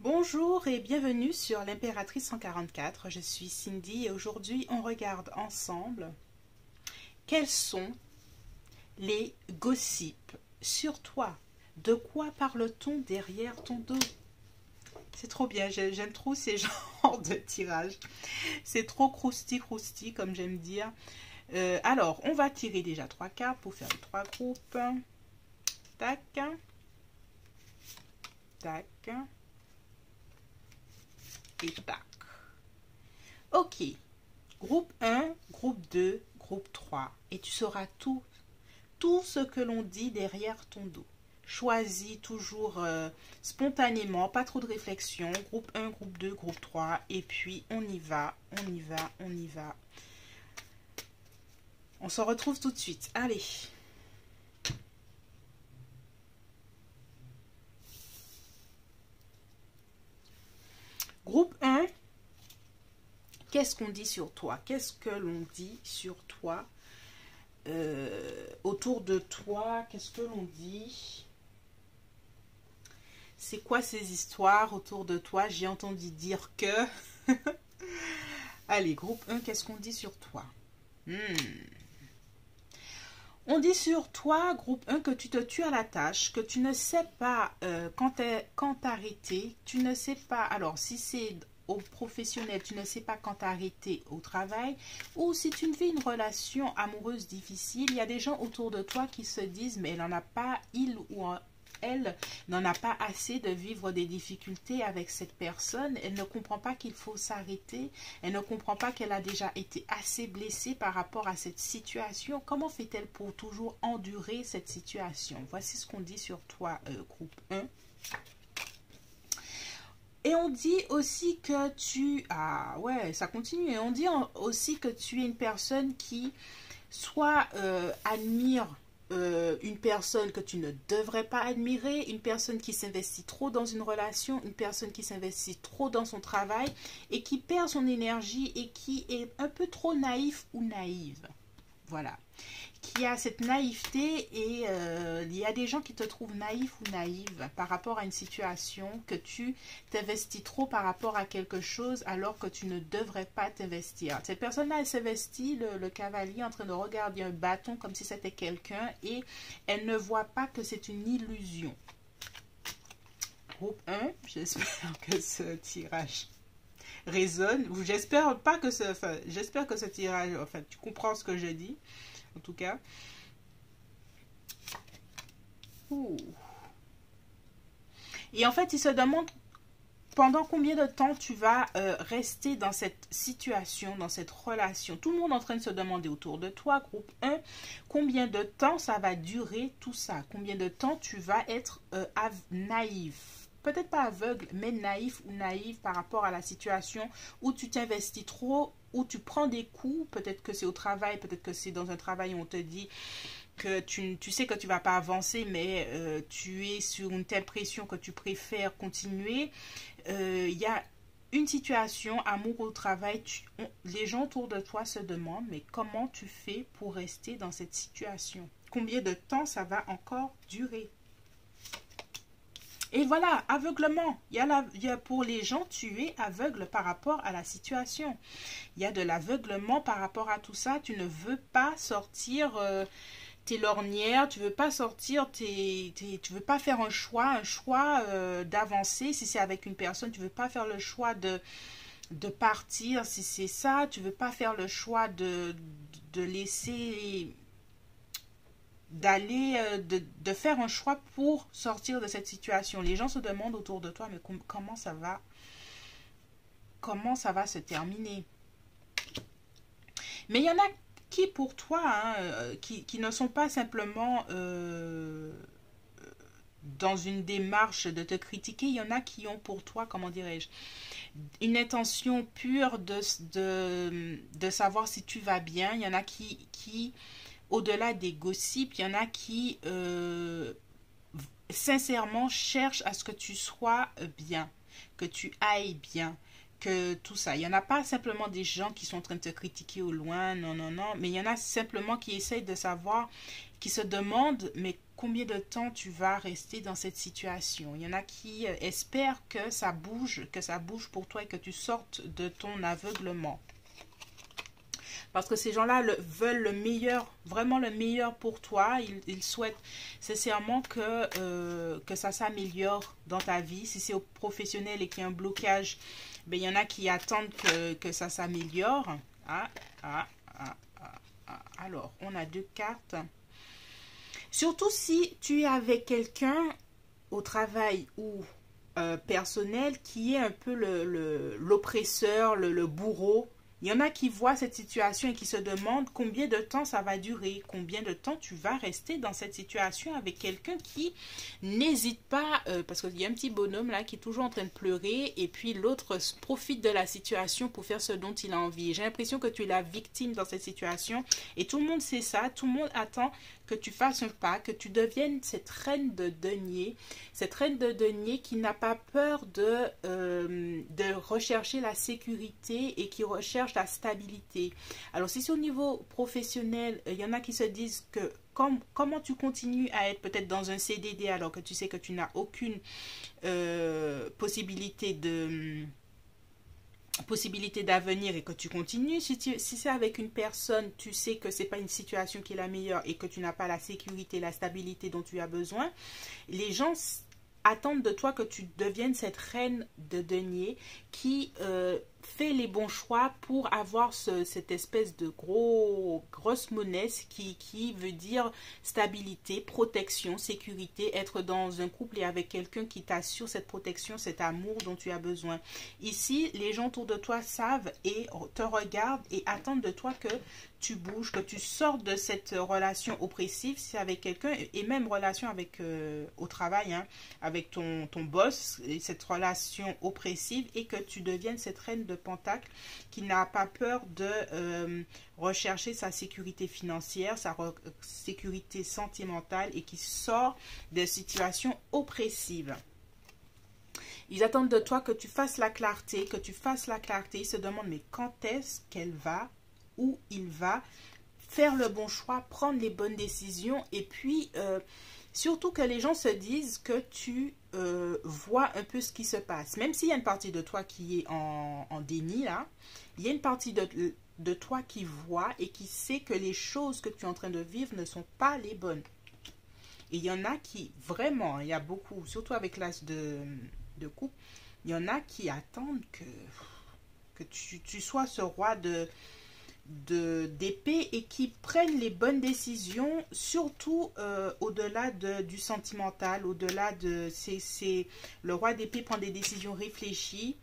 Bonjour et bienvenue sur l'Impératrice 144, je suis Cindy et aujourd'hui on regarde ensemble quels sont les gossips sur toi. De quoi parle-t-on derrière ton dos? C'est trop bien, j'aime trop ces genres de tirages. C'est trop crousti comme j'aime dire. Alors, on va tirer déjà 3 cartes pour faire les 3 groupes. Tac. Tac. Et tac. Ok. Groupe 1, groupe 2, groupe 3. Et tu sauras tout ce que l'on dit derrière ton dos. Choisis toujours spontanément, pas trop de réflexion. Groupe 1, groupe 2, groupe 3. Et puis, on y va. On se retrouve tout de suite. Allez. Groupe 1. Qu'est-ce qu'on dit sur toi? Qu'est-ce que l'on dit sur toi? Autour de toi, qu'est-ce que l'on dit? C'est quoi ces histoires autour de toi? J'ai entendu dire que... Allez, groupe 1, qu'est-ce qu'on dit sur toi? On dit sur toi, groupe 1, que tu te tues à la tâche, que tu ne sais pas quand t'arrêter, tu ne sais pas... Alors, si c'est au professionnel, tu ne sais pas quand t'arrêter au travail, ou si tu vis une relation amoureuse difficile, il y a des gens autour de toi qui se disent, mais elle n'en a pas, il ou elle n'en a pas assez de vivre des difficultés avec cette personne. Elle ne comprend pas qu'il faut s'arrêter. Elle ne comprend pas qu'elle a déjà été assez blessée par rapport à cette situation. Comment fait-elle pour toujours endurer cette situation? Voici ce qu'on dit sur toi, groupe 1. Et on dit aussi que tu... Ah ouais, ça continue. Et on dit aussi que tu es une personne qui soit admire une personne que tu ne devrais pas admirer, une personne qui s'investit trop dans une relation, une personne qui s'investit trop dans son travail et qui perd son énergie et qui est un peu trop naïf ou naïve. Voilà. Qui a cette naïveté et il y a des gens qui te trouvent naïf ou naïve par rapport à une situation, que tu t'investis trop par rapport à quelque chose alors que tu ne devrais pas t'investir. Cette personne-là, elle s'investit, le cavalier, en train de regarder un bâton comme si c'était quelqu'un et elle ne voit pas que c'est une illusion. Groupe 1, j'espère que ce tirage résonne. J'espère pas que ce... Enfin, j'espère que ce tirage... Enfin, tu comprends ce que je dis. En tout cas. Ouh. Et en fait, il se demande pendant combien de temps tu vas rester dans cette situation, dans cette relation. Tout le monde est en train de se demander autour de toi, groupe 1, combien de temps ça va durer tout ça? Combien de temps tu vas être naïf? Peut-être pas aveugle, mais naïf ou naïve par rapport à la situation où tu t'investis trop, où tu prends des coups. Peut-être que c'est au travail, peut-être que c'est dans un travail où on te dit que tu sais que tu ne vas pas avancer, mais tu es sur une telle pression que tu préfères continuer. Il y a une situation, amour au travail, les gens autour de toi se demandent, mais comment tu fais pour rester dans cette situation? Combien de temps ça va encore durer? Et voilà, aveuglement. Il y a pour les gens, tu es aveugle par rapport à la situation. Il y a de l'aveuglement par rapport à tout ça. Tu ne veux pas sortir tes lorgnières, tu veux pas sortir tu veux pas faire un choix d'avancer. Si c'est avec une personne, tu veux pas faire le choix de partir. Si c'est ça, tu veux pas faire le choix de laisser... d'aller, de faire un choix pour sortir de cette situation. Les gens se demandent autour de toi, mais comment ça va se terminer? Mais il y en a qui, pour toi, hein, qui ne sont pas simplement dans une démarche de te critiquer. Il y en a qui ont pour toi, comment dirais-je, une intention pure de savoir si tu vas bien. Il y en a qui au-delà des gossips, il y en a qui sincèrement cherchent à ce que tu sois bien, que tu ailles bien, que tout ça. Il n'y en a pas simplement des gens qui sont en train de te critiquer au loin, non, mais il y en a simplement qui essayent de savoir, qui se demandent, mais combien de temps tu vas rester dans cette situation. Il y en a qui espèrent que ça bouge pour toi et que tu sortes de ton aveuglement. Parce que ces gens-là veulent le meilleur, vraiment le meilleur pour toi. Ils souhaitent sincèrement que ça s'améliore dans ta vie. Si c'est au professionnel et qu'il y a un blocage, ben, il y en a qui attendent que ça s'améliore. Alors, on a 2 cartes. Surtout si tu es avec quelqu'un au travail ou personnel qui est un peu l'oppresseur, le bourreau. Il y en a qui voient cette situation et qui se demandent combien de temps ça va durer, combien de temps tu vas rester dans cette situation avec quelqu'un qui n'hésite pas, parce qu'il y a un petit bonhomme là qui est toujours en train de pleurer et puis l'autre profite de la situation pour faire ce dont il a envie. J'ai l'impression que tu es la victime dans cette situation et tout le monde sait ça, tout le monde attend que tu fasses un pas, que tu deviennes cette reine de denier qui n'a pas peur de rechercher la sécurité et qui recherche la stabilité. Alors si c'est au niveau professionnel, il y en a qui se disent que comment tu continues à être peut-être dans un CDD alors que tu sais que tu n'as aucune possibilité d'avenir et que tu continues. Si c'est avec une personne, tu sais que c'est pas une situation qui est la meilleure et que tu n'as pas la sécurité, la stabilité dont tu as besoin, les gens attendent de toi que tu deviennes cette reine de denier qui fait les bons choix pour avoir cette espèce de grosse monnaie qui veut dire stabilité, protection, sécurité, être dans un couple et avec quelqu'un qui t'assure cette protection, cet amour dont tu as besoin. Ici, les gens autour de toi savent et te regardent et attendent de toi que tu bouges, que tu sortes de cette relation oppressive, si c'est avec quelqu'un, et même relation avec au travail, hein, avec ton boss, et cette relation oppressive, et que tu deviennes cette reine de Pentacle qui n'a pas peur de rechercher sa sécurité financière, sa sécurité sentimentale, et qui sort des situations oppressives. Ils attendent de toi que tu fasses la clarté, Ils se demandent, mais quand est-ce qu'elle va, où il va, faire le bon choix, prendre les bonnes décisions, et puis surtout que les gens se disent que tu vois un peu ce qui se passe. Même s'il y a une partie de toi qui est en déni, là, il y a une partie de toi qui voit et qui sait que les choses que tu es en train de vivre ne sont pas les bonnes. Et il y en a qui, vraiment, il y a beaucoup, surtout avec l'as de coupe, il y en a qui attendent que tu sois ce roi d'épée et qui prennent les bonnes décisions, surtout au-delà du sentimental, au-delà de... le roi d'épée prend des décisions réfléchies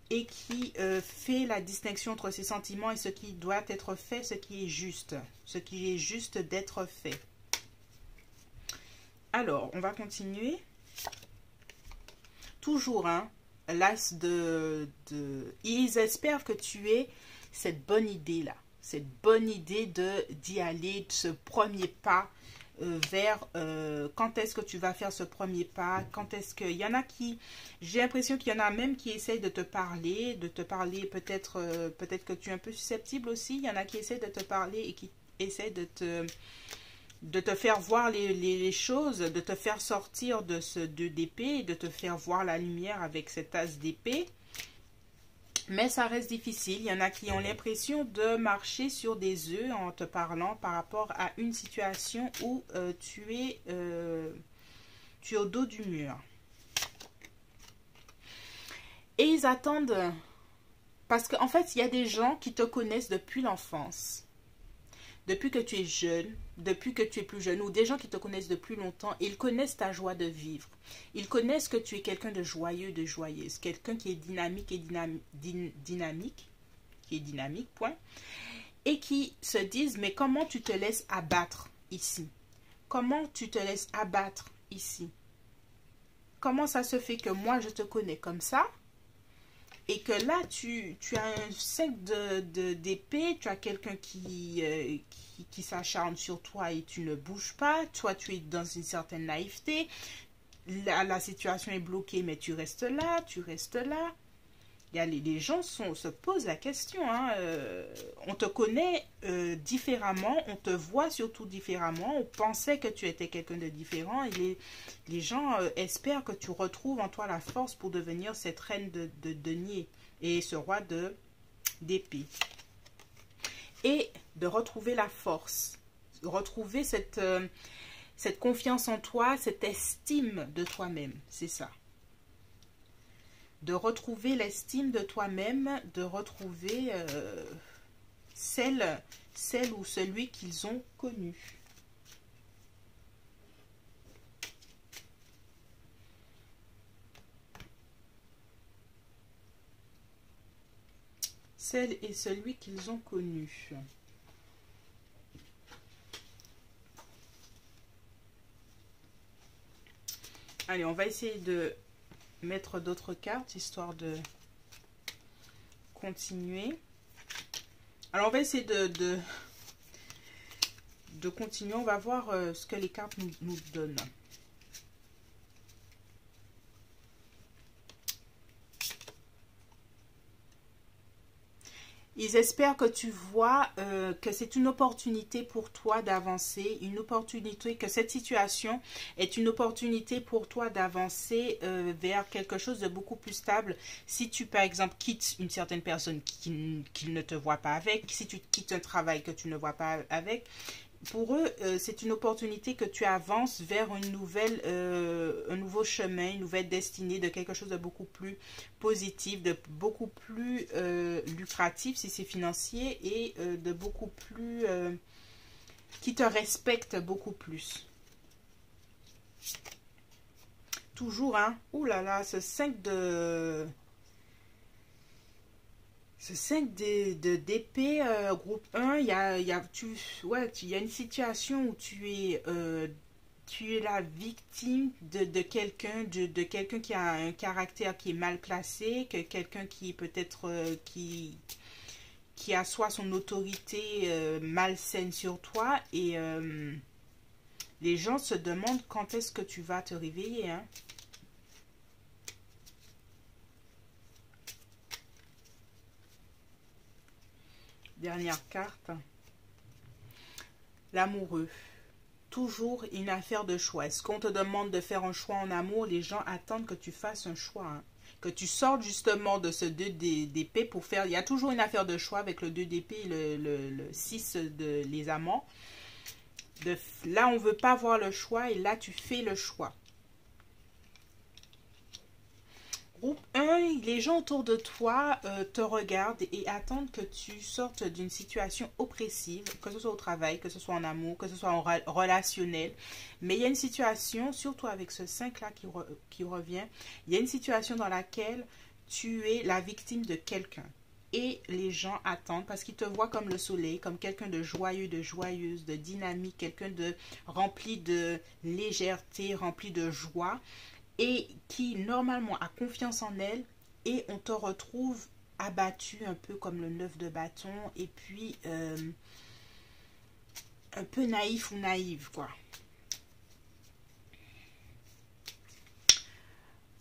et qui fait la distinction entre ses sentiments et ce qui doit être fait, ce qui est juste d'être fait. Alors, on va continuer. Toujours, hein, l'as ils espèrent que tu aies cette bonne idée-là. Cette bonne idée d'y aller, de ce premier pas vers quand est-ce que tu vas faire ce premier pas, quand est-ce que... Il y en a qui... J'ai l'impression qu'il y en a même qui essayent de te parler peut-être que tu es un peu susceptible aussi. Il y en a qui essayent de te parler et qui essayent de te faire voir les choses, de te faire sortir de ce 2 d'épée et de te faire voir la lumière avec cet as d'épée. Mais ça reste difficile. Il y en a qui ont l'impression de marcher sur des œufs en te parlant par rapport à une situation où tu es au dos du mur. Et ils attendent... Parce qu'en fait, il y a des gens qui te connaissent depuis l'enfance. Depuis que tu es jeune, depuis que tu es plus jeune, ou des gens qui te connaissent depuis longtemps, ils connaissent ta joie de vivre. Ils connaissent que tu es quelqu'un de joyeux, de joyeuse, quelqu'un qui est dynamique point. Et qui se disent, mais comment tu te laisses abattre ici? Comment tu te laisses abattre ici? Comment ça se fait que moi, je te connais comme ça? Et que là, tu as un 5 d'épée, tu as quelqu'un qui s'acharne sur toi et tu ne bouges pas. Toi, tu es dans une certaine naïveté. La situation est bloquée, mais tu restes là, Les gens se posent la question. Hein, on te connaît différemment, on te voit surtout différemment. On pensait que tu étais quelqu'un de différent. Et les gens espèrent que tu retrouves en toi la force pour devenir cette reine de denier et ce roi d'épée. Et de retrouver la force, de retrouver cette confiance en toi, cette estime de toi-même. C'est ça. De retrouver l'estime de toi-même, de retrouver celle ou celui qu'ils ont connu. Celle et celui qu'ils ont connu. Allez, on va essayer de mettre d'autres cartes, histoire de continuer. Alors, on va essayer de continuer. On va voir ce que les cartes nous donnent. Ils espèrent que tu vois que c'est une opportunité pour toi d'avancer, une opportunité, que cette situation est une opportunité pour toi d'avancer vers quelque chose de beaucoup plus stable. Si tu, par exemple, quittes une certaine personne qui ne te voit pas avec, si tu quittes un travail que tu ne vois pas avec, pour eux, c'est une opportunité que tu avances vers un nouveau chemin, une nouvelle destinée, de quelque chose de beaucoup plus positif, de beaucoup plus lucratif si c'est financier et de beaucoup plus... qui te respecte beaucoup plus. Toujours, hein? Ouh là là, ce 5 de... Ce 5 d'épée, groupe 1, il y a une situation où tu es la victime de quelqu'un quelqu'un qui a un caractère qui est mal placé, que quelqu'un qui peut-être qui assoit son autorité malsaine sur toi. Et les gens se demandent quand est-ce que tu vas te réveiller, hein? Dernière carte. L'amoureux. Toujours une affaire de choix. Est-ce qu'on te demande de faire un choix en amour? Les gens attendent que tu fasses un choix. Hein. Que tu sortes justement de ce 2 d'épée pour faire... Il y a toujours une affaire de choix avec le 2 d'épée et le 6 de les amants. Là, on ne veut pas voir le choix et là, tu fais le choix. Groupe 1, les gens autour de toi te regardent et attendent que tu sortes d'une situation oppressive, que ce soit au travail, que ce soit en amour, que ce soit en relationnel. Mais il y a une situation, surtout avec ce 5-là qui revient, il y a une situation dans laquelle tu es la victime de quelqu'un. Et les gens attendent parce qu'ils te voient comme le soleil, comme quelqu'un de joyeux, de joyeuse, de dynamique, quelqu'un de rempli de légèreté, rempli de joie. Et qui normalement a confiance en elle, et on te retrouve abattu un peu comme le 9 de bâton, et puis un peu naïf ou naïve, quoi.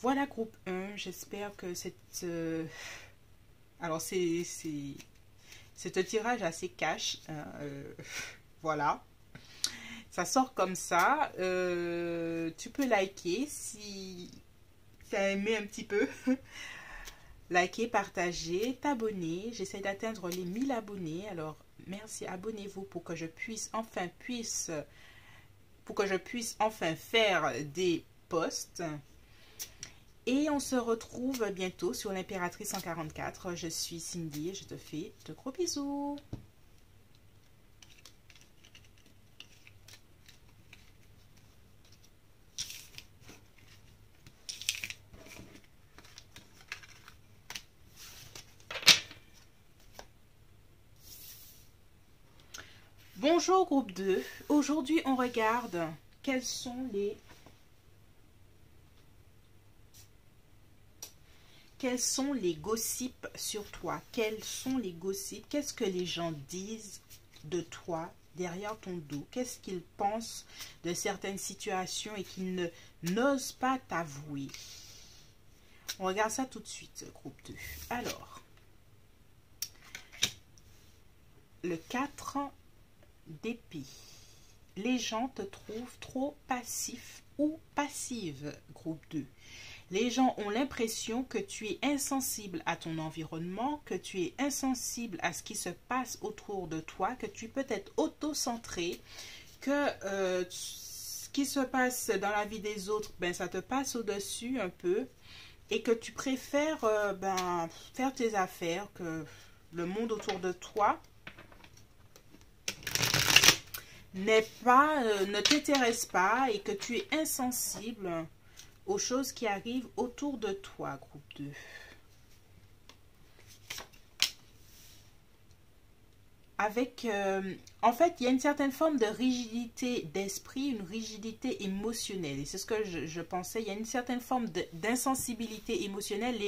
Voilà, groupe 1, j'espère que cette... Alors, c'est un tirage assez cash, hein, voilà. Ça sort comme ça. Tu peux liker si tu as aimé un petit peu. Liker, partager, t'abonner. J'essaie d'atteindre les 1000 abonnés. Alors, merci, abonnez-vous pour que je puisse enfin faire des posts. Et on se retrouve bientôt sur l'Impératrice 144. Je suis Cindy et je te fais de gros bisous. Bonjour groupe 2, aujourd'hui on regarde quels sont les gossips sur toi, quels sont les gossips, qu'est-ce que les gens disent de toi derrière ton dos, qu'est-ce qu'ils pensent de certaines situations et qu'ils n'osent pas t'avouer. On regarde ça tout de suite, groupe 2. Alors, le 4 d'épée. Les gens te trouvent trop passif ou passive, groupe 2. Les gens ont l'impression que tu es insensible à ton environnement, que tu es insensible à ce qui se passe autour de toi, que tu peux être auto-centré, que ce qui se passe dans la vie des autres, ben, ça te passe au-dessus un peu, et que tu préfères faire tes affaires, que le monde autour de toi ne t'intéresse pas et que tu es insensible aux choses qui arrivent autour de toi, groupe 2. Avec, en fait, il y a une certaine forme de rigidité d'esprit, une rigidité émotionnelle. Et c'est ce que je pensais. Il y a une certaine forme d'insensibilité émotionnelle.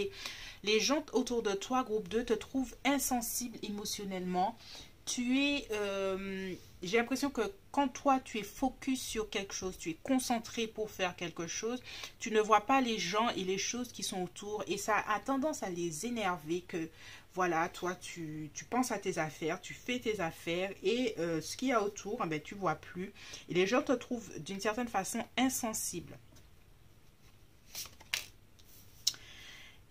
Les gens autour de toi, groupe 2, te trouvent insensible émotionnellement. J'ai l'impression que quand toi tu es focus sur quelque chose, tu es concentré pour faire quelque chose, tu ne vois pas les gens et les choses qui sont autour et ça a tendance à les énerver que voilà, toi tu penses à tes affaires, tu fais tes affaires et ce qu'il y a autour, ben, tu vois plus et les gens te trouvent d'une certaine façon insensible.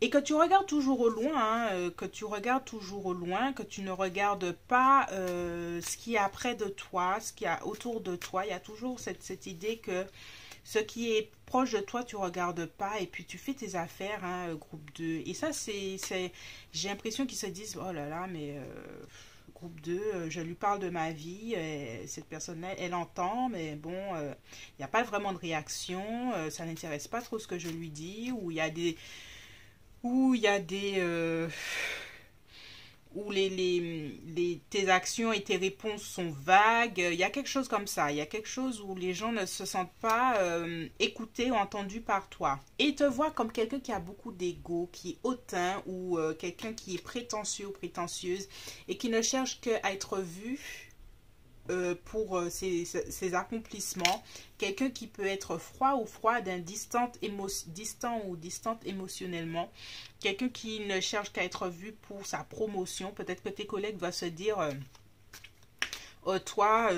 Et que tu regardes toujours au loin, hein, que tu regardes toujours au loin, que tu ne regardes pas ce qui est près de toi, ce qu'il y a autour de toi. Il y a toujours cette idée que ce qui est proche de toi, tu ne regardes pas et puis tu fais tes affaires, hein, groupe 2. Et ça, j'ai l'impression qu'ils se disent, oh là là, mais groupe 2, je lui parle de ma vie, cette personne-là, elle entend, mais bon, il n'y a pas vraiment de réaction, ça n'intéresse pas trop ce que je lui dis, ou il y a des... où tes actions et tes réponses sont vagues. Il y a quelque chose comme ça. Il y a quelque chose où les gens ne se sentent pas écoutés ou entendus par toi. Et ils te voient comme quelqu'un qui a beaucoup d'ego, qui est hautain ou quelqu'un qui est prétentieux ou prétentieuse et qui ne cherche qu'à être vu pour ses accomplissements, quelqu'un qui peut être froid ou froide, distant ou distante émotionnellement, quelqu'un qui ne cherche qu'à être vu pour sa promotion. Peut-être que tes collègues vont se dire toi,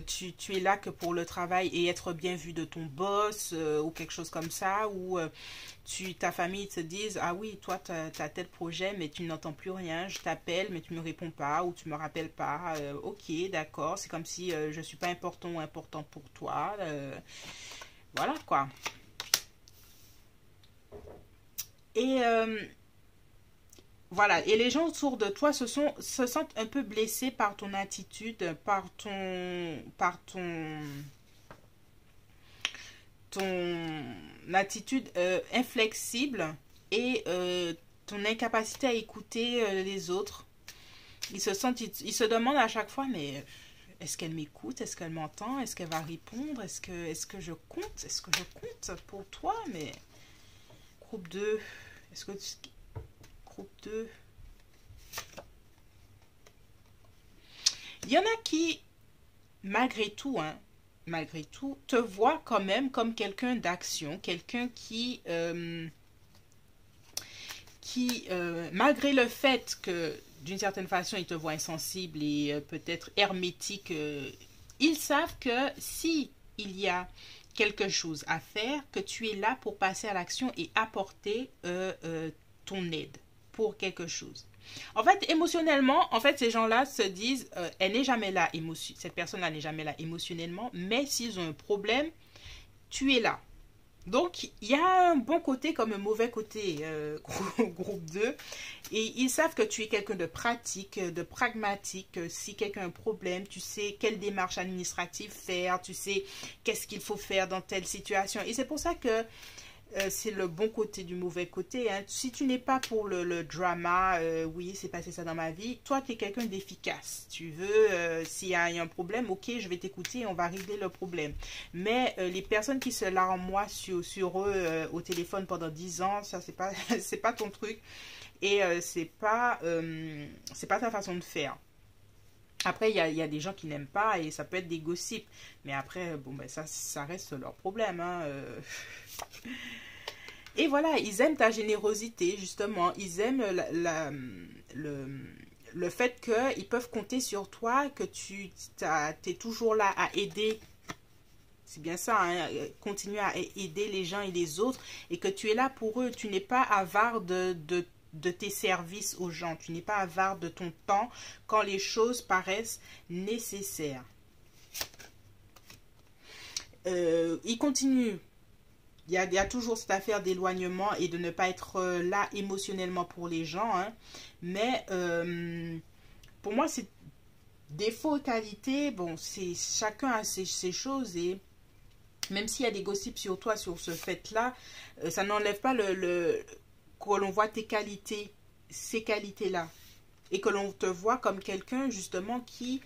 tu es là que pour le travail et être bien vu de ton boss ou quelque chose comme ça, ou ta famille te dise, ah oui, toi, tu as tel projet, mais tu n'entends plus rien, je t'appelle, mais tu ne me réponds pas, ou tu ne me rappelles pas, ok, d'accord, c'est comme si je ne suis pas important ou important pour toi, voilà quoi. Et voilà, et les gens autour de toi se sentent un peu blessés par ton attitude, par ton attitude inflexible et ton incapacité à écouter les autres. Ils se demandent à chaque fois, mais est-ce qu'elle m'écoute? Est-ce qu'elle m'entend? Est-ce qu'elle va répondre? Est-ce que je compte? Est-ce que je compte pour toi? Mais groupe 2, est-ce que groupe 2. Il y en a qui, malgré tout, te voient quand même comme quelqu'un d'action, quelqu'un qui malgré le fait que d'une certaine façon, ils te voient insensible et peut-être hermétique, ils savent que si il y a quelque chose à faire, que tu es là pour passer à l'action et apporter ton aide pour quelque chose. En fait, émotionnellement, en fait, ces gens-là se disent, elle n'est jamais là, cette personne-là n'est jamais là émotionnellement, mais s'ils ont un problème, tu es là. Donc, il y a un bon côté comme un mauvais côté, groupe 2. Et ils savent que tu es quelqu'un de pratique, de pragmatique. Si quelqu'un a un problème, tu sais quelle démarche administrative faire, tu sais qu'est-ce qu'il faut faire dans telle situation. Et c'est pour ça que c'est le bon côté du mauvais côté. Hein. Si tu n'es pas pour le drama, oui, c'est passé ça dans ma vie, toi, tu es quelqu'un d'efficace. Tu veux, s'il y a un problème, ok, je vais t'écouter et on va régler le problème. Mais les personnes qui se larmoient sur eux au téléphone pendant 10 ans, ça, c'est pas ton truc. Et c'est pas ta façon de faire. Après, il y a des gens qui n'aiment pas et ça peut être des gossips. Mais après, bon, ben ça reste leur problème. Hein. Et voilà, ils aiment ta générosité, justement. Ils aiment le, le fait qu'ils peuvent compter sur toi, que tu es toujours là à aider. C'est bien ça, hein, continuer à aider les gens et les autres et que tu es là pour eux. Tu n'es pas avare de tes services aux gens. Tu n'es pas avare de ton temps quand les choses paraissent nécessaires. Il continue. Il y a toujours cette affaire d'éloignement et de ne pas être là émotionnellement pour les gens. Hein. Mais pour moi, c'est défaut et qualité. Bon, c'est chacun a ses choses et même s'il y a des gossips sur toi sur ce fait-là, ça n'enlève pas que l'on voit tes qualités, ces qualités-là. Et que l'on te voit comme quelqu'un justement qui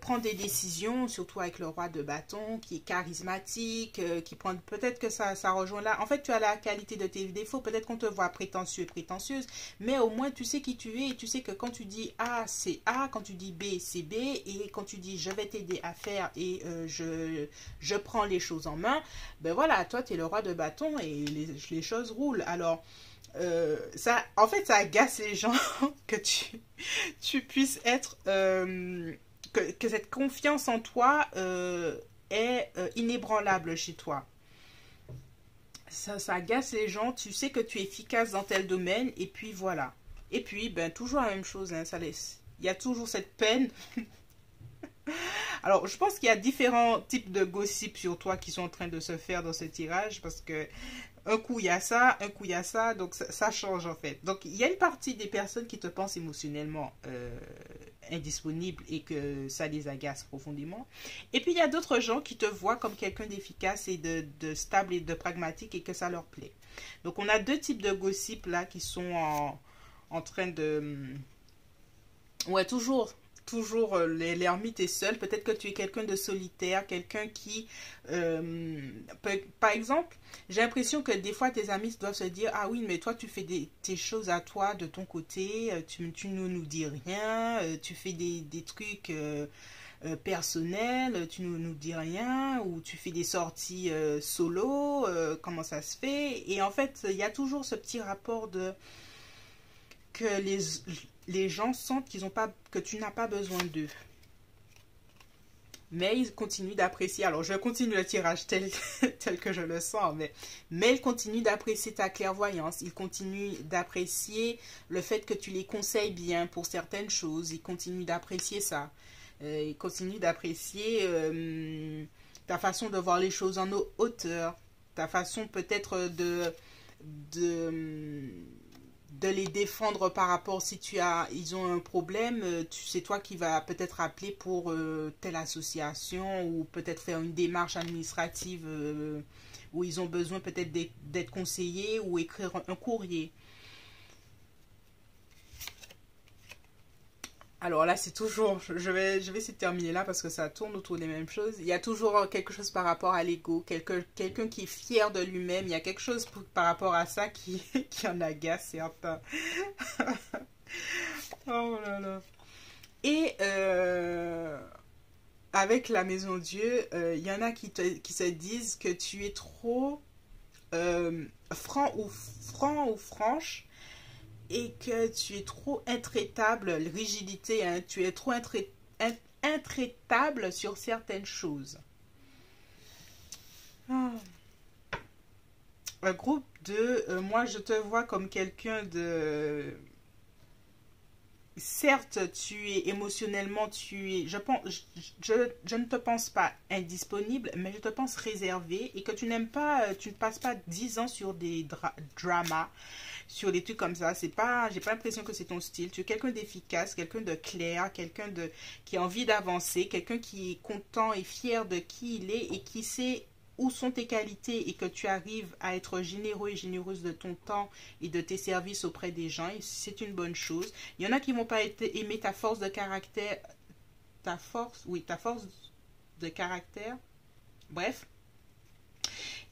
prend des décisions, surtout avec le roi de bâton, qui est charismatique, qui prend... Peut-être que ça rejoint là. En fait, tu as la qualité de tes défauts. Peut-être qu'on te voit prétentieux et prétentieuse, mais au moins, tu sais qui tu es. Et tu sais que quand tu dis A, c'est A. Quand tu dis B, c'est B. Et quand tu dis je vais t'aider à faire et je prends les choses en main, ben voilà, toi, tu es le roi de bâton et les choses roulent. Alors... ça, en fait, ça agace les gens que tu puisses être... que cette confiance en toi est inébranlable chez toi. Ça agace les gens, tu sais que tu es efficace dans tel domaine, et puis voilà. Et puis, ben, toujours la même chose, hein, ça laisse. Il y a toujours cette peine. Alors, je pense qu'il y a différents types de gossip sur toi qui sont en train de se faire dans ce tirage, parce que un coup il y a ça, un coup il y a ça, donc ça change en fait. Donc il y a une partie des personnes qui te pensent émotionnellement indisponible et que ça les agace profondément. Et puis il y a d'autres gens qui te voient comme quelqu'un d'efficace et de stable et de pragmatique et que ça leur plaît. Donc on a deux types de gossip là qui sont en train de... Ouais, toujours l'ermite est seul. Peut-être que tu es quelqu'un de solitaire, quelqu'un qui... par exemple, j'ai l'impression que des fois, tes amis doivent se dire, ah oui, mais toi, tu fais tes choses à toi, de ton côté, tu ne nous dis rien, tu fais des trucs personnels, tu ne nous dis rien, ou tu fais des sorties solo, comment ça se fait? Et en fait, il y a toujours ce petit rapport de... que les gens sentent qu'ils ont pas, que tu n'as pas besoin d'eux. Mais ils continuent d'apprécier. Alors, je continue le tirage tel que je le sens, mais ils continuent d'apprécier ta clairvoyance. Ils continuent d'apprécier le fait que tu les conseilles bien pour certaines choses. Ils continuent d'apprécier ça. Ils continuent d'apprécier ta façon de voir les choses en hauteur. Ta façon peut-être de les défendre par rapport si ils ont un problème, c'est toi qui vas peut-être appeler pour telle association ou peut-être faire une démarche administrative où ils ont besoin peut-être d'être conseillés ou écrire un courrier. Alors là, c'est toujours, je vais essayer de terminer là parce que ça tourne autour des mêmes choses. Il y a toujours quelque chose par rapport à l'ego, quelqu'un qui est fier de lui-même. Il y a quelque chose par rapport à ça qui en agace certains. Oh là là. Et avec la maison Dieu, il y en a qui se disent que tu es trop franc ou franche et que tu es trop intraitable, rigidité, hein, tu es trop intraitable sur certaines choses. Ah. Un groupe de... moi, je te vois comme quelqu'un de... Certes, tu es émotionnellement, je ne te pense pas indisponible, mais je te pense réservé et que tu n'aimes pas, tu ne passes pas 10 ans sur des dramas, sur des trucs comme ça. C'est pas, j'ai pas l'impression que c'est ton style. Tu es quelqu'un d'efficace, quelqu'un de clair, qui a envie d'avancer, quelqu'un qui est content et fier de qui il est et qui sait où sont tes qualités et que tu arrives à être généreux et généreuse de ton temps et de tes services auprès des gens. C'est une bonne chose. Il y en a qui vont pas aimer ta force de caractère, ta force de caractère. Bref.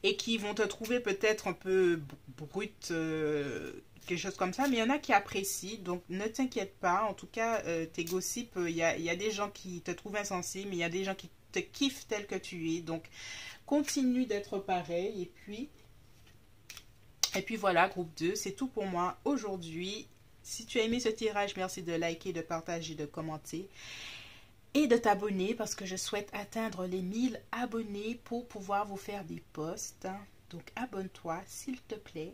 Et qui vont te trouver peut-être un peu brute, quelque chose comme ça, mais il y en a qui apprécient, donc ne t'inquiète pas, en tout cas, tes gossips, il y a des gens qui te trouvent insensible, mais il y a des gens qui te kiffent tel que tu es, donc continue d'être pareil, et puis, Et puis voilà, groupe 2, c'est tout pour moi aujourd'hui. Si tu as aimé ce tirage, merci de liker, de partager, de commenter et de t'abonner parce que je souhaite atteindre les 1000 abonnés pour pouvoir vous faire des posts. Donc abonne-toi s'il te plaît.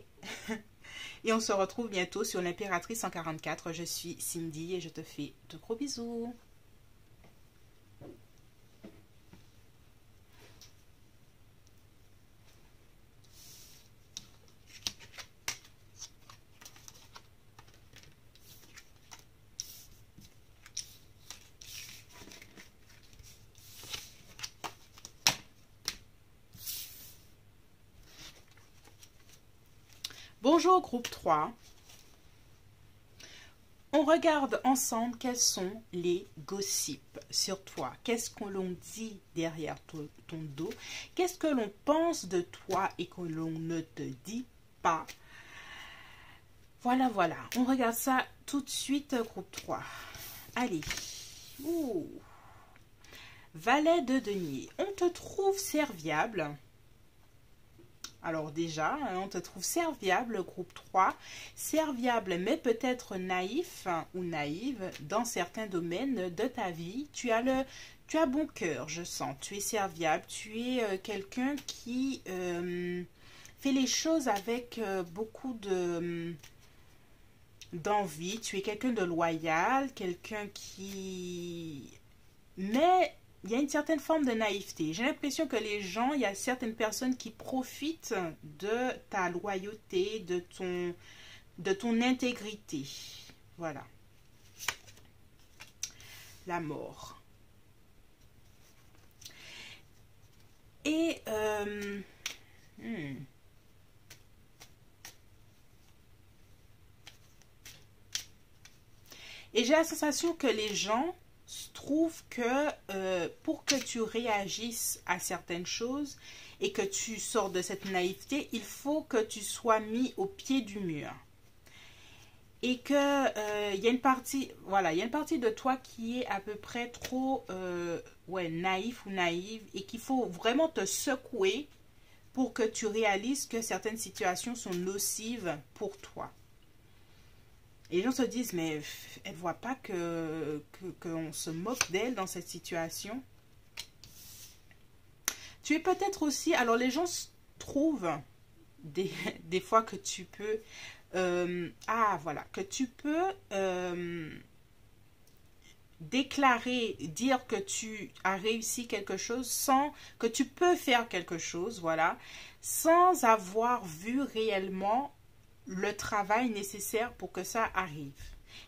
Et on se retrouve bientôt sur l'Impératrice 144. Je suis Cindy et je te fais de gros bisous. Bonjour groupe 3. On regarde ensemble quels sont les gossips sur toi. Qu'est-ce que l'on dit derrière ton dos? Qu'est-ce que l'on pense de toi et que l'on ne te dit pas? Voilà, voilà. On regarde ça tout de suite, groupe 3. Allez. Ouh. Valet de denier. On te trouve serviable. Alors déjà, on te trouve serviable, groupe 3, serviable mais peut-être naïf ou naïve dans certains domaines de ta vie. Tu as bon cœur, je sens. Tu es serviable, tu es quelqu'un qui fait les choses avec beaucoup d'envie. Tu es quelqu'un de loyal, quelqu'un qui... Mais... il y a une certaine forme de naïveté. J'ai l'impression que les gens, il y a certaines personnes qui profitent de ta loyauté, de ton intégrité. Voilà. La mort. Et... Et j'ai la sensation que les gens trouve que pour que tu réagisses à certaines choses et que tu sors de cette naïveté, il faut que tu sois mis au pied du mur. Et que il y a une partie, voilà, il y a une partie de toi qui est à peu près trop naïf ou naïve et qu'il faut vraiment te secouer pour que tu réalises que certaines situations sont nocives pour toi. Et les gens se disent, mais elle ne voit pas qu'on se moque d'elle dans cette situation. Tu es peut-être aussi... Alors, les gens trouvent des fois que tu peux... que tu peux déclarer, dire que tu as réussi quelque chose sans... Que tu peux faire quelque chose, voilà, sans avoir vu réellement le travail nécessaire pour que ça arrive.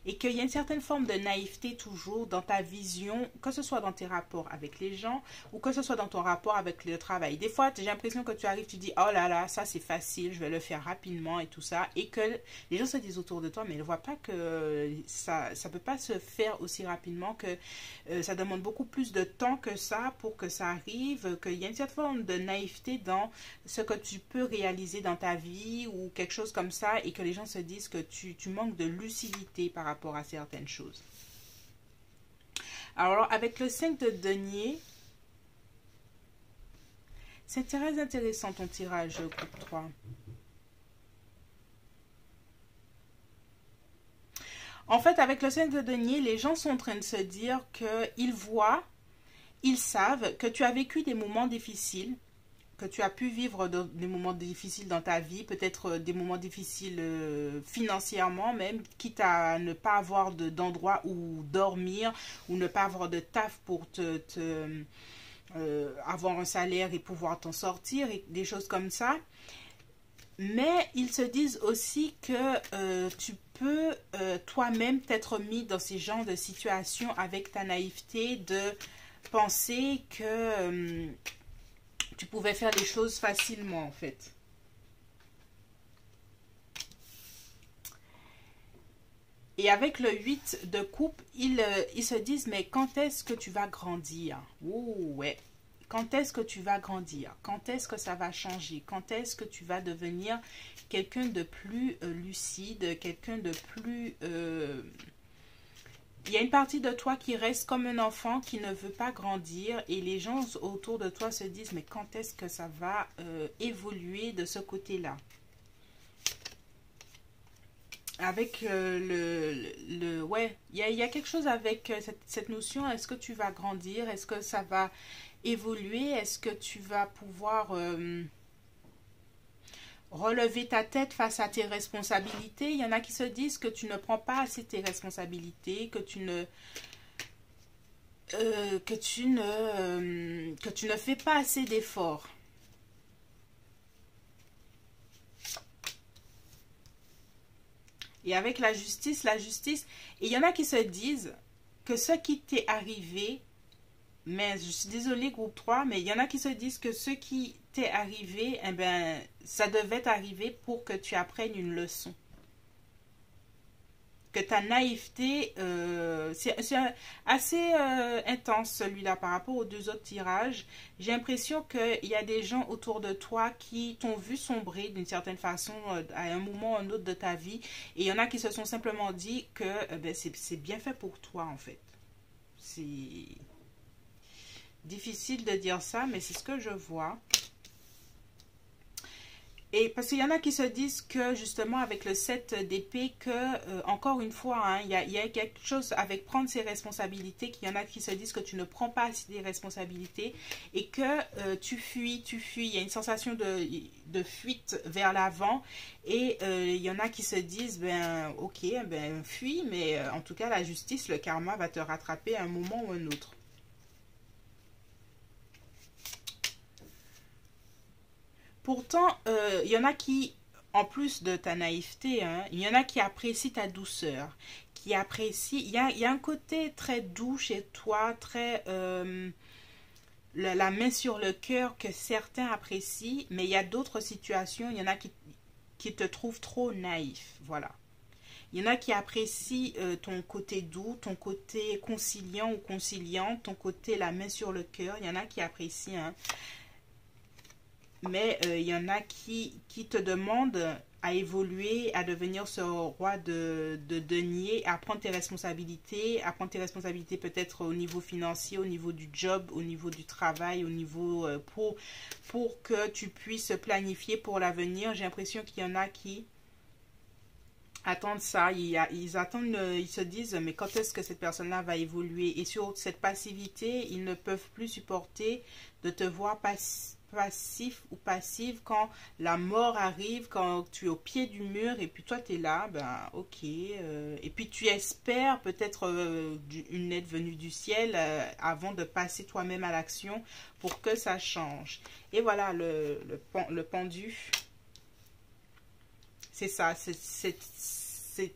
Et qu'il y a une certaine forme de naïveté toujours dans ta vision, que ce soit dans tes rapports avec les gens ou que ce soit dans ton rapport avec le travail. Des fois, j'ai l'impression que tu arrives, tu dis, oh là là, ça c'est facile, je vais le faire rapidement et tout ça. Et que les gens se disent autour de toi, mais ils ne voient pas que ça ne peut pas se faire aussi rapidement, que ça demande beaucoup plus de temps que ça pour que ça arrive, qu'il y a une certaine forme de naïveté dans ce que tu peux réaliser dans ta vie ou quelque chose comme ça et que les gens se disent que tu manques de lucidité par rapport à certaines choses. Alors, avec le 5 de denier, c'est très intéressant ton tirage, groupe 3. En fait, avec le 5 de denier, les gens sont en train de se dire qu'ils voient, ils savent que tu as vécu des moments difficiles, que tu as pu vivre des moments difficiles dans ta vie, peut-être des moments difficiles financièrement même, quitte à ne pas avoir d'endroit où dormir, ou ne pas avoir de taf pour avoir un salaire et pouvoir t'en sortir, et des choses comme ça. Mais ils se disent aussi que tu peux toi-même t'être mis dans ces genres de situations avec ta naïveté de penser que... tu pouvais faire les choses facilement, en fait. Et avec le 8 de coupe, ils se disent, mais quand est-ce que tu vas grandir? Oh, ouais. Quand est-ce que tu vas grandir? Quand est-ce que ça va changer? Quand est-ce que tu vas devenir quelqu'un de plus lucide, quelqu'un de plus... Il y a une partie de toi qui reste comme un enfant qui ne veut pas grandir et les gens autour de toi se disent mais quand est-ce que ça va évoluer de ce côté-là? avec ouais, il y a quelque chose avec cette notion. Est-ce que tu vas grandir? Est-ce que ça va évoluer? Est-ce que tu vas pouvoir relever ta tête face à tes responsabilités? Il y en a qui se disent que tu ne prends pas assez tes responsabilités, que tu ne fais pas assez d'efforts. Et avec la justice, et il y en a qui se disent que ce qui t'est arrivé, mais je suis désolée groupe 3, mais il y en a qui se disent que ce qui t'est arrivé, eh ben, ça devait t'arriver pour que tu apprennes une leçon. Que ta naïveté, c'est assez intense celui-là par rapport aux deux autres tirages. J'ai l'impression qu'il y a des gens autour de toi qui t'ont vu sombrer d'une certaine façon à un moment ou un autre de ta vie. Et il y en a qui se sont simplement dit que ben, c'est bien fait pour toi en fait. C'est difficile de dire ça, mais c'est ce que je vois. Et parce qu'il y en a qui se disent que justement avec le 7 d'épée, que encore une fois, hein, y a quelque chose avec prendre ses responsabilités, qu'il y en a qui se disent que tu ne prends pas assez des responsabilités et que tu fuis. Il y a une sensation de fuite vers l'avant et il y en a qui se disent, ben ok, ben fuis, mais en tout cas la justice, le karma va te rattraper à un moment ou un autre. Pourtant, il y en a qui, en plus de ta naïveté, hein, il y en a qui apprécient ta douceur, qui apprécient... il y a un côté très doux chez toi, très... la main sur le cœur que certains apprécient, mais il y a d'autres situations, il y en a qui te trouvent trop naïf, voilà. Il y en a qui apprécient ton côté doux, ton côté conciliant ou conciliante, ton côté la main sur le cœur, il y en a qui apprécient, hein. Mais il y en a qui te demandent à évoluer, à devenir ce roi de denier, à prendre tes responsabilités, peut-être au niveau financier, au niveau du job, au niveau du travail, au niveau pour que tu puisses planifier pour l'avenir. J'ai l'impression qu'il y en a qui attendent ça, ils attendent, ils se disent mais quand est-ce que cette personne-là va évoluer? Et sur cette passivité, ils ne peuvent plus supporter de te voir passif ou passive quand la mort arrive, quand tu es au pied du mur et puis toi tu es là, ben ok, et puis tu espères peut-être une aide venue du ciel avant de passer toi-même à l'action pour que ça change. Et voilà le pendu. C'est ça, c'est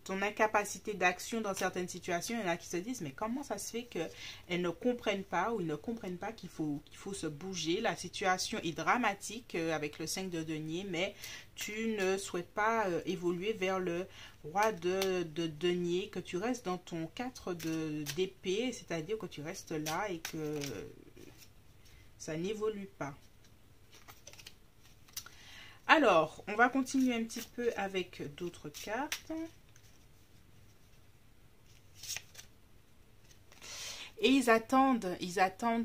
ton incapacité d'action dans certaines situations. Il y en a qui se disent, mais comment ça se fait qu'elles ne comprennent pas ou ils ne comprennent pas qu'il faut se bouger. La situation est dramatique avec le 5 de denier, mais tu ne souhaites pas évoluer vers le roi de denier, que tu restes dans ton 4 d'épée, c'est-à-dire que tu restes là et que ça n'évolue pas. Alors, on va continuer un petit peu avec d'autres cartes. Et ils attendent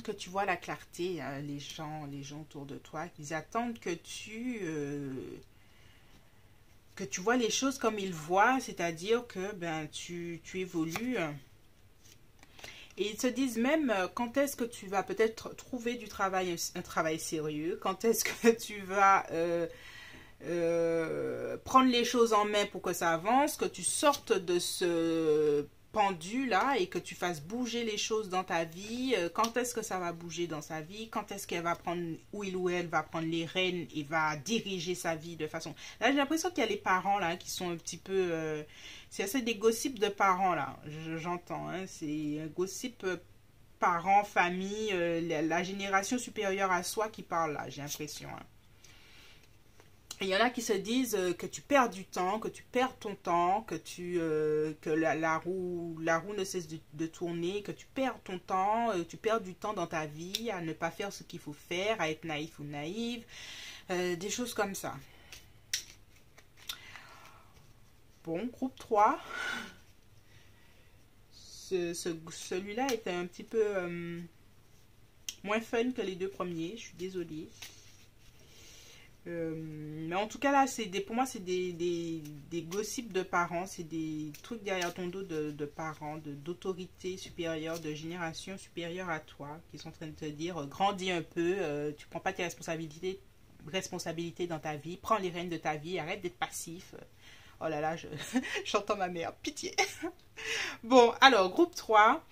que tu vois la clarté, hein, les gens autour de toi. Ils attendent que tu vois les choses comme ils voient, c'est-à-dire que ben, tu évolues. Et ils se disent même quand est-ce que tu vas peut-être trouver du travail, un travail sérieux, quand est-ce que tu vas... prendre les choses en main pour que ça avance, que tu sortes de ce pendu là et que tu fasses bouger les choses dans ta vie. Quand est-ce que ça va bouger dans sa vie? Quand est-ce qu'elle va prendre, où il ou elle va prendre les rênes et va diriger sa vie de façon... Là, j'ai l'impression qu'il y a les parents là qui sont un petit peu... c'est assez des gossips de parents là, j'entends. Hein, c'est un gossip parents, famille, la génération supérieure à soi qui parle là, j'ai l'impression. Hein. Il y en a qui se disent que tu perds du temps, que tu perds ton temps, que la roue ne cesse de tourner, que tu perds ton temps, tu perds du temps dans ta vie à ne pas faire ce qu'il faut faire, à être naïf ou naïve, des choses comme ça. Bon, groupe 3. Celui-là était un petit peu moins fun que les deux premiers, je suis désolée. Mais en tout cas, là, pour moi, c'est des gossips de parents. C'est des trucs derrière ton dos de parents, d'autorité supérieure, de génération supérieure à toi, qui sont en train de te dire, grandis un peu, tu prends pas tes responsabilités dans ta vie, prends les rênes de ta vie, arrête d'être passif. Oh là là, j'entends ma mère, pitié. Bon, alors, groupe 3.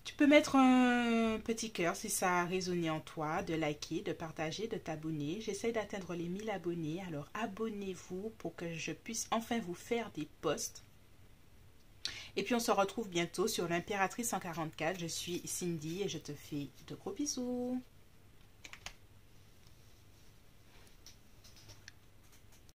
Tu peux mettre un petit cœur si ça a résonné en toi, de liker, de partager, de t'abonner. J'essaie d'atteindre les 1000 abonnés, alors abonnez-vous pour que je puisse enfin vous faire des posts. Et puis on se retrouve bientôt sur l'Impératrice 144. Je suis Cindy et je te fais de gros bisous.